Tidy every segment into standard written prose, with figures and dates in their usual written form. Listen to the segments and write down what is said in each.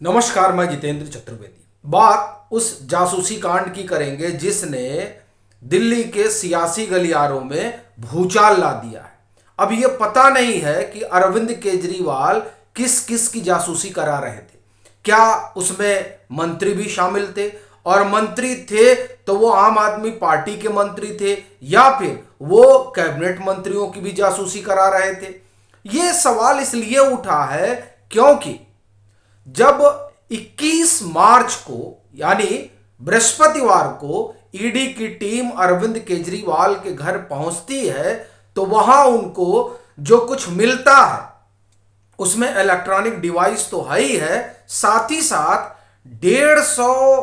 नमस्कार, मैं जितेंद्र चतुर्वेदी। बात उस जासूसी कांड की करेंगे जिसने दिल्ली के सियासी गलियारों में भूचाल ला दिया है। अब यह पता नहीं है कि अरविंद केजरीवाल किस किस की जासूसी करा रहे थे। क्या उसमें मंत्री भी शामिल थे, और मंत्री थे तो वो आम आदमी पार्टी के मंत्री थे या फिर वो कैबिनेट मंत्रियों की भी जासूसी करा रहे थे। ये सवाल इसलिए उठा है क्योंकि जब 21 मार्च को यानी बृहस्पतिवार को ईडी की टीम अरविंद केजरीवाल के घर पहुंचती है तो वहां उनको जो कुछ मिलता है उसमें इलेक्ट्रॉनिक डिवाइस तो है ही है, साथ ही साथ 150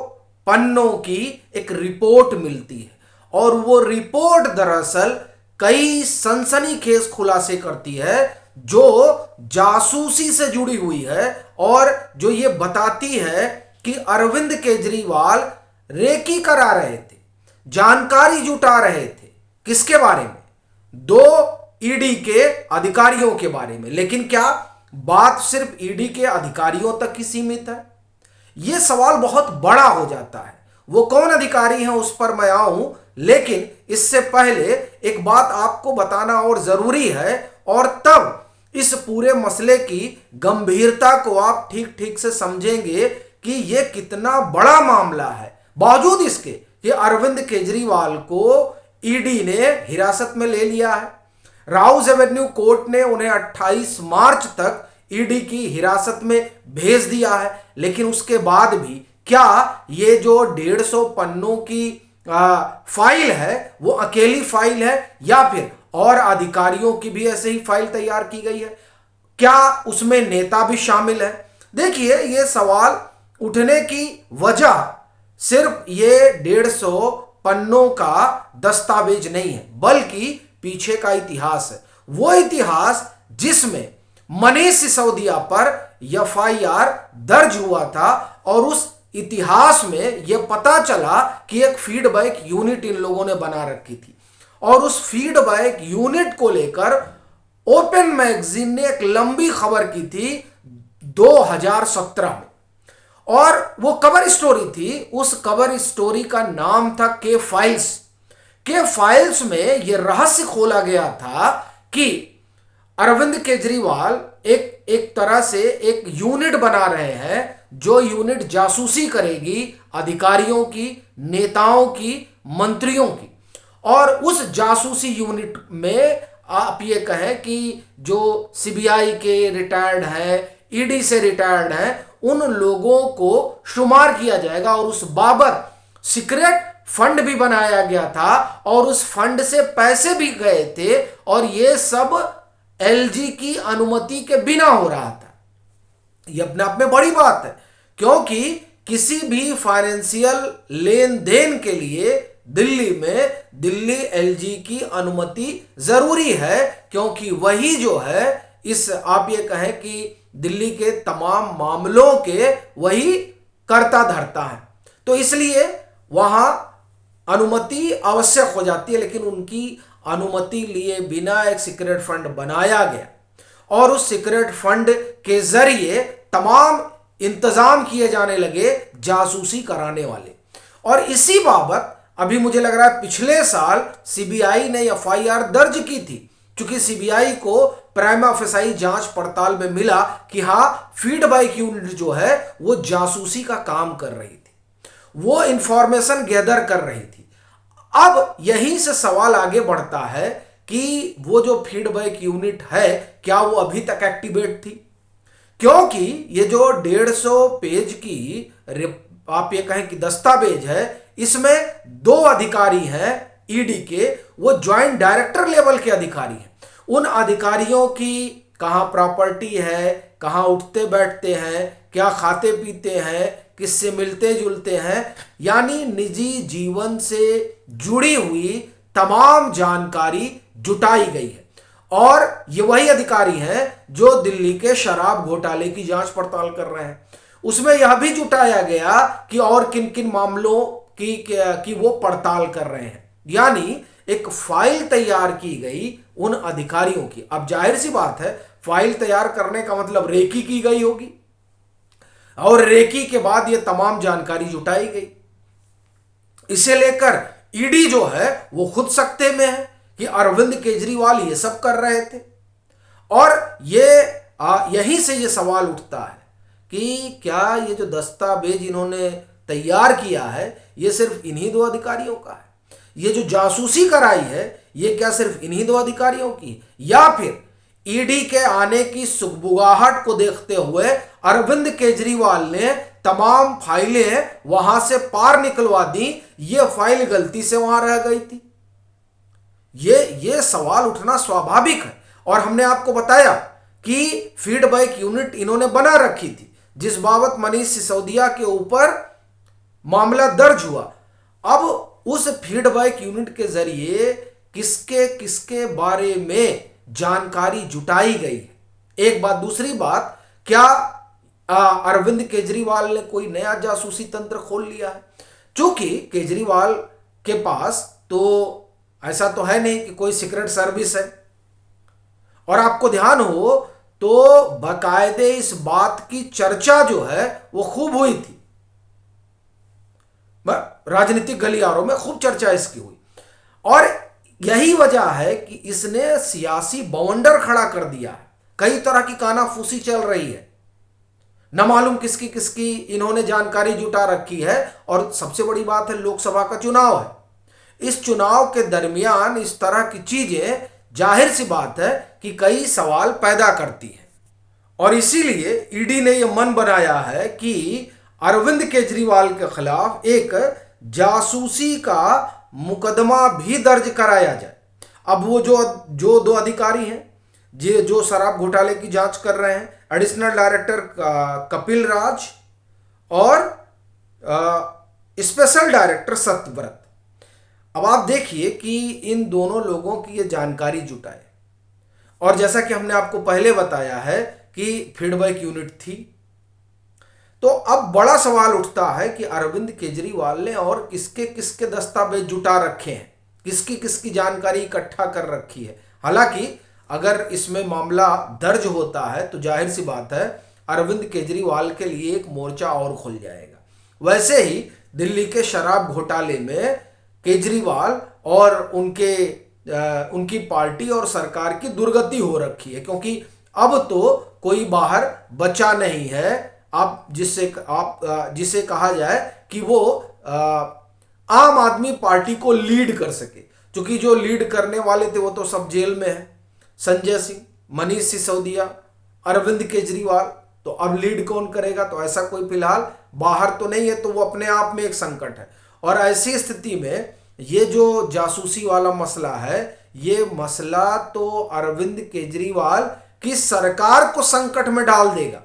पन्नों की एक रिपोर्ट मिलती है। और वो रिपोर्ट दरअसल कई सनसनीखेज खुलासे करती है जो जासूसी से जुड़ी हुई है और जो ये बताती है कि अरविंद केजरीवाल रेकी करा रहे थे, जानकारी जुटा रहे थे। किसके बारे में? दो ईडी के अधिकारियों के बारे में। लेकिन क्या बात सिर्फ ईडी के अधिकारियों तक ही सीमित है? यह सवाल बहुत बड़ा हो जाता है। वो कौन अधिकारी हैं उस पर मैं आऊं, लेकिन इससे पहले एक बात आपको बताना और जरूरी है, और तब इस पूरे मसले की गंभीरता को आप ठीक ठीक से समझेंगे कि यह कितना बड़ा मामला है। बावजूद इसके कि अरविंद केजरीवाल को ईडी ने हिरासत में ले लिया है। राउज एवेन्यू कोर्ट ने उन्हें 28 मार्च तक ईडी की हिरासत में भेज दिया है। लेकिन उसके बाद भी क्या ये जो 150 पन्नों की फाइल है वो अकेली फाइल है या फिर और अधिकारियों की भी ऐसे ही फाइल तैयार की गई है? क्या उसमें नेता भी शामिल है? देखिए, ये सवाल उठने की वजह सिर्फ ये 150 पन्नों का दस्तावेज नहीं है, बल्कि पीछे का इतिहास है। वो इतिहास जिसमें मनीष सिसोदिया पर एफआईआर दर्ज हुआ था और उस इतिहास में यह पता चला कि एक फीडबैक यूनिट इन लोगों ने बना रखी थी, और उस फीडबैक यूनिट को लेकर ओपन मैगजीन ने एक लंबी खबर की थी 2017 में। और वो कवर स्टोरी थी, उस कवर स्टोरी का नाम था के फाइल्स। के फाइल्स में यह रहस्य खोला गया था कि अरविंद केजरीवाल एक तरह से एक यूनिट बना रहे हैं जो यूनिट जासूसी करेगी अधिकारियों की, नेताओं की, मंत्रियों की। और उस जासूसी यूनिट में आप ये कहें कि जो सीबीआई के रिटायर्ड हैं, ईडी से रिटायर्ड हैं, उन लोगों को शुमार किया जाएगा। और उस बाबत सीक्रेट फंड भी बनाया गया था और उस फंड से पैसे भी गए थे, और ये सब एलजी की अनुमति के बिना हो रहा था। यह अपने आप में बड़ी बात है, क्योंकि किसी भी फाइनेंशियल लेन देन के लिए दिल्ली में दिल्ली एलजी की अनुमति जरूरी है, क्योंकि वही जो है इस आप ये कहें कि दिल्ली के तमाम मामलों के वही कर्ता धर्ता है। तो इसलिए वहां अनुमति आवश्यक हो जाती है। लेकिन उनकी अनुमति लिए बिना एक सीक्रेट फंड बनाया गया और उस सीक्रेट फंड के जरिए तमाम इंतजाम किए जाने लगे जासूसी कराने वाले। और इसी बाबत अभी मुझे लग रहा है पिछले साल सीबीआई ने एफआईआर दर्ज की थी, क्योंकि सीबीआई को प्राइमा फेसाई जांच पड़ताल में मिला कि हां, फीडबैक यूनिट जो है वो जासूसी का काम कर रही थी, वो इंफॉर्मेशन गैदर कर रही थी। अब यहीं से सवाल आगे बढ़ता है कि वो जो फीडबैक यूनिट है क्या वो अभी तक एक्टिवेट थी? क्योंकि ये जो 150 पेज की आप ये कहें कि दस्तावेज है, इसमें दो अधिकारी हैं ईडी के, वो ज्वाइंट डायरेक्टर लेवल के अधिकारी हैं। उन अधिकारियों की कहां प्रॉपर्टी है, कहां उठते बैठते हैं, क्या खाते पीते हैं, किससे मिलते जुलते हैं, यानी निजी जीवन से जुड़ी हुई तमाम जानकारी जुटाई गई है। और ये वही अधिकारी हैं जो दिल्ली के शराब घोटाले की जांच पड़ताल कर रहे हैं। उसमें यह भी जुटाया गया कि और किन किन मामलों की वो पड़ताल कर रहे हैं, यानी एक फाइल तैयार की गई उन अधिकारियों की। अब जाहिर सी बात है, फाइल तैयार करने का मतलब रेकी की गई होगी। और रेकी के बाद ये तमाम जानकारी जुटाई गई। इसे लेकर ईडी जो है वो खुद सकते में है कि अरविंद केजरीवाल ये सब कर रहे थे। और यहीं से ये सवाल उठता है कि क्या ये जो दस्तावेज इन्होंने तैयार किया है ये सिर्फ इन्हीं दो अधिकारियों का है? ये जो जासूसी कराई है ये क्या सिर्फ इन्हीं दो अधिकारियों की, या फिर ईडी के आने की सुगबुगाहट को देखते हुए अरविंद केजरीवाल ने तमाम फाइलें वहां से पार निकलवा दी, ये फाइल गलती से वहां रह गई थी? ये सवाल उठना स्वाभाविक है। और हमने आपको बताया कि फीडबैक यूनिट इन्होंने बना रखी थी जिस बाबत मनीष सिसोदिया के ऊपर मामला दर्ज हुआ। अब उस फीडबैक यूनिट के जरिए किसके किसके बारे में जानकारी जुटाई गई है, एक बात। दूसरी बात, क्या अरविंद केजरीवाल ने कोई नया जासूसी तंत्र खोल लिया है? चूंकि केजरीवाल के पास तो ऐसा तो है नहीं कि कोई सीक्रेट सर्विस है, और आपको ध्यान हो तो बाकायदे इस बात की चर्चा जो है वो खूब हुई थी, राजनीतिक गलियारों में खूब चर्चा इसकी हुई। और यही वजह है कि इसने सियासी बवंडर खड़ा कर दिया है। कई तरह की कानाफूसी चल रही है, न मालूम किसकी किसकी इन्होंने जानकारी जुटा रखी है। और सबसे बड़ी बात है, लोकसभा का चुनाव है। इस चुनाव के दरमियान इस तरह की चीजें जाहिर सी बात है कि कई सवाल पैदा करती है। और इसीलिए ईडी ने यह मन बनाया है कि अरविंद केजरीवाल के खिलाफ एक जासूसी का मुकदमा भी दर्ज कराया जाए। अब वो जो दो अधिकारी हैं जो शराब घोटाले की जांच कर रहे हैं, एडिशनल डायरेक्टर कपिल राज और स्पेशल डायरेक्टर सत्यव्रत। अब आप देखिए कि इन दोनों लोगों की ये जानकारी जुटाए, और जैसा कि हमने आपको पहले बताया है कि फीडबैक यूनिट थी। तो अब बड़ा सवाल उठता है कि अरविंद केजरीवाल ने और किसके किसके दस्तावेज जुटा रखे हैं, किसकी किसकी जानकारी इकट्ठा कर रखी है। हालांकि अगर इसमें मामला दर्ज होता है तो जाहिर सी बात है अरविंद केजरीवाल के लिए एक मोर्चा और खुल जाएगा। वैसे ही दिल्ली के शराब घोटाले में केजरीवाल और उनकी पार्टी और सरकार की दुर्गति हो रखी है, क्योंकि अब तो कोई बाहर बचा नहीं है आप जिसे कहा जाए कि वो आम आदमी पार्टी को लीड कर सके। क्योंकि जो लीड करने वाले थे वो तो सब जेल में है, संजय सिंह, मनीष सिसोदिया, अरविंद केजरीवाल। तो अब लीड कौन करेगा? तो ऐसा कोई फिलहाल बाहर तो नहीं है, तो वो अपने आप में एक संकट है। और ऐसी स्थिति में ये जो जासूसी वाला मसला है, ये मसला तो अरविंद केजरीवाल की सरकार को संकट में डाल देगा।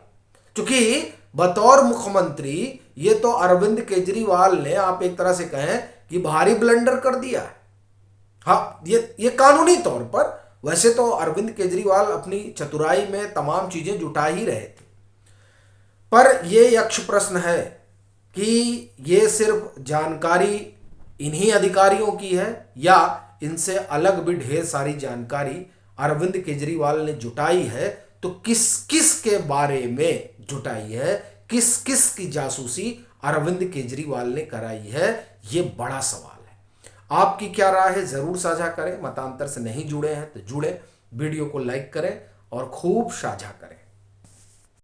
क्योंकि बतौर मुख्यमंत्री ये तो अरविंद केजरीवाल ने, आप एक तरह से कहें कि भारी ब्लंडर कर दिया है। हाँ, ये कानूनी तौर पर, वैसे तो अरविंद केजरीवाल अपनी चतुराई में तमाम चीजें जुटा ही रहे थे, पर यह यक्ष प्रश्न है कि ये सिर्फ जानकारी इन्हीं अधिकारियों की है या इनसे अलग भी ढेर सारी जानकारी अरविंद केजरीवाल ने जुटाई है। तो किस किस के बारे में जुटाई है, किस किस की जासूसी अरविंद केजरीवाल ने कराई है, ये बड़ा सवाल है। आपकी क्या राय है जरूर साझा करें। मतांतर से नहीं जुड़े हैं तो जुड़े, वीडियो को लाइक करें और खूब साझा करें।